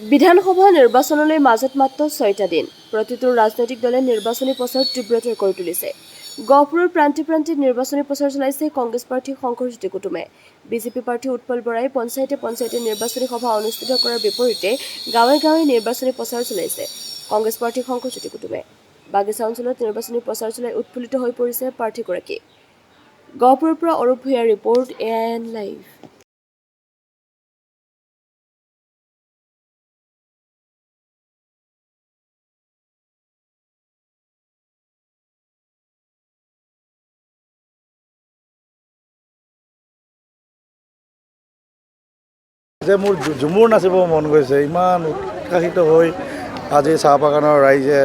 বিধানসভা নিৰ্বাচনলৈ মাজত মাত্ৰ 6টা দিন। প্ৰতিটো ৰাজনৈতিক দলে নিৰ্বাচনী প্ৰচাৰ তীব্ৰতৰ কৰি তুলিছে। গহপুৰৰ প্ৰান্তে প্ৰান্তে নিৰ্বাচনী প্ৰচাৰ চলাইছে কংগ্ৰেছ প্ৰাৰ্থী শংকৰজ্যোতি কুতুমে। বিজেপি প্ৰাৰ্থী উৎপল বৰাই পঞ্চায়তে পঞ্চায়তে নিৰ্বাচনী সভা অনুষ্ঠিত কৰাৰ বিপৰীতে গাঁৱে গাঁৱে নিৰ্বাচনী প্ৰচাৰ চলাইছে কংগ্ৰেছ প্ৰাৰ্থী শংকৰজ্যোতি কুতুমে। বাগিচা অঞ্চলত নিৰ্বাচনী প্ৰচাৰ চলাই উৎফুল্লিত হৈ পৰিছে প্ৰাৰ্থীগৰাকী। গহপুৰৰ পৰা অৰূপ ভূঞাৰ ৰিপৰ্ট, AIN লাইভ। যে মোৰ ঝুমুৰ নাচিব মন গৈছে, ইমান উৎসাহিত হৈ আজি চাহ বাগানৰ ৰাইজে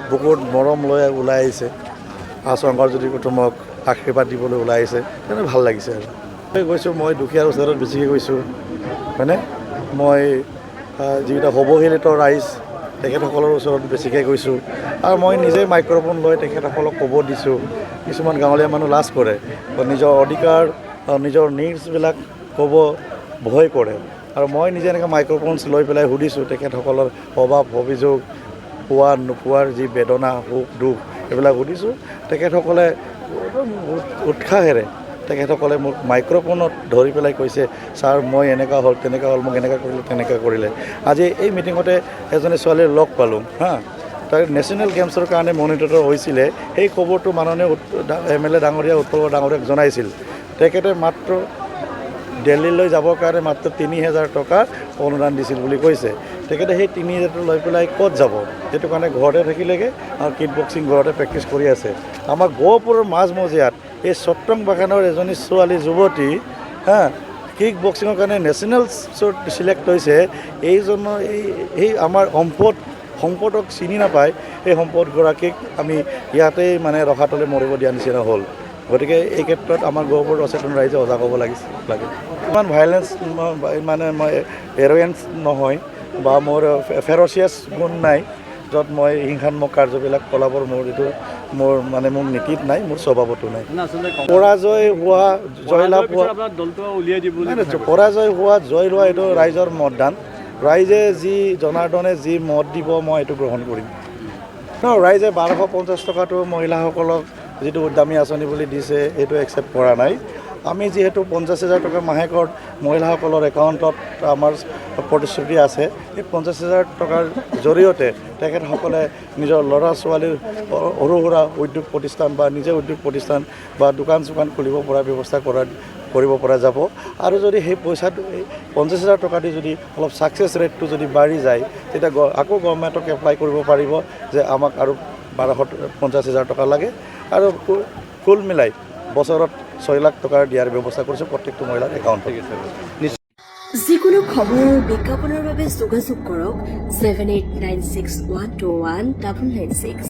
বুকুত মৰম লৈ ওলাই আহিছে। শংকৰজ্যোতি কুতুমক আশীৰ্বাদ দিবলৈ ওলাই আহিছে, তেনে ভাল লাগিছে আৰু গৈছোঁ। মই দুখীয়াৰ ওচৰত বেছিকৈ গৈছোঁ, হয়নে? মই যিকেইটা অৱহেলিত ৰাইজ তেখেতসকলৰ ওচৰত বেছিকৈ গৈছোঁ আৰু মই নিজে মাইক্ৰফোন লৈ তেখেতসকলক ক'ব দিছোঁ। কিছুমান গাঁৱলীয়া মানুহ লাজ কৰে, নিজৰ অধিকাৰ নিজৰ নিউজবিলাক ক'ব ভয় কৰে, আৰু মই নিজে এনেকৈ মাইক্ৰফোন লৈ পেলাই সুধিছোঁ তেখেতসকলৰ অভাৱ অভিযোগ, পোৱা নোপোৱাৰ যি বেদনা সুখ দুখ এইবিলাক সুধিছোঁ। তেখেতসকলে উৎসাহেৰে তেখেতসকলে মোক মাইক্ৰফোনত ধৰি পেলাই কৈছে, ছাৰ মই এনেকুৱা হ'ল তেনেকুৱা হ'ল, মোক এনেকুৱা কৰিলে তেনেকুৱা কৰিলে। আজি এই মিটিঙতে এজনী ছোৱালীৰ লগ পালোঁ তাই নেশ্যনেল গেমছৰ কাৰণে মনিটৰ হৈছিলে। সেই খবৰটো মাননীয় MLA ডাঙৰীয়া উৎপল ডাঙৰীয়াক জনাইছিল। তেখেতে মাত্ৰ দিল্লীলৈ যাবৰ কাৰণে মাত্ৰ 30,000 টকা অনুদান দিছিল বুলি কৈছে। তেখেতে সেই 30,000 লৈ পেলাই ক'ত যাব? সেইটো কাৰণে ঘৰতে থাকিলেগৈ আৰু কিক বক্সিং ঘৰতে প্ৰেক্টিছ কৰি আছে। আমাৰ গহপুৰৰ মাজমজিয়াত এই চট্টং বাগানৰ এজনী ছোৱালী যুৱতী কিক বক্সিঙৰ কাৰণে নেশ্যনেল চিলেক্ট হৈছে। এইজনৰ এই আমাৰ সম্পদক চিনি নাপায়। এই সম্পদগৰাকীক আমি ইয়াতেই মানে ৰখাতলে মৰিব দিয়া নিচিনা হ'ল। গতিকে এই ক্ষেত্ৰত আমাৰ গহপুৰৰ অচেতন ৰাইজে সজাগ হ'ব লাগে। ইমান ভাইলেঞ্চ মানে মই এৰ'গেঞ্চ নহয় বা মোৰ ফেৰচিয়াছ গুণ নাই, য'ত মই হিংসাত্মক কাৰ্যবিলাক কলাবৰ মোৰ নীতিত নাই, মোৰ স্বভাৱতো নাই। পৰাজয় হোৱা জয়লাভ হোৱা পৰাজয় হোৱা জয় লোৱা এইটো ৰাইজৰ মতদান। ৰাইজে যি জনাৰ্দনে যি মত দিব মই এইটো গ্ৰহণ কৰিম। ৰাইজে 1250 টকাটো মহিলাসকলক যিটো উদ্যমী আঁচনি বুলি দিছে সেইটো একচেপ্ট কৰা নাই। আমি যিহেতু 50,000 টকা মাহেকত মহিলাসকলৰ একাউণ্টত আমাৰ প্ৰতিশ্ৰুতি আছে, সেই 50,000 টকাৰ জৰিয়তে তেখেতসকলে নিজৰ ল'ৰা ছোৱালীৰ সৰু সুৰা উদ্যোগ প্ৰতিষ্ঠান বা নিজে উদ্যোগ প্ৰতিষ্ঠান বা দোকান চোকান খুলিব পৰা ব্যৱস্থা কৰিব পৰা যাব। আৰু যদি সেই পইচাটো 50,000 টকা দি যদি অলপ ছাকচেছ ৰেটটো যদি বাঢ়ি যায়, তেতিয়া আকৌ গভৰ্ণমেণ্টক এপ্লাই কৰিব পাৰিব যে আমাক আৰু 1250,000 টকা লাগে, আৰু ফুল মিলাই বছৰত 6 লাখ টকা দিয়াৰ ব্যৱস্থা কৰিছোঁ প্ৰত্যেকটো মহিলাৰ একাউণ্টত। যিকোনো খবৰ বিজ্ঞাপনৰ বাবে যোগাযোগ কৰক 7896121996।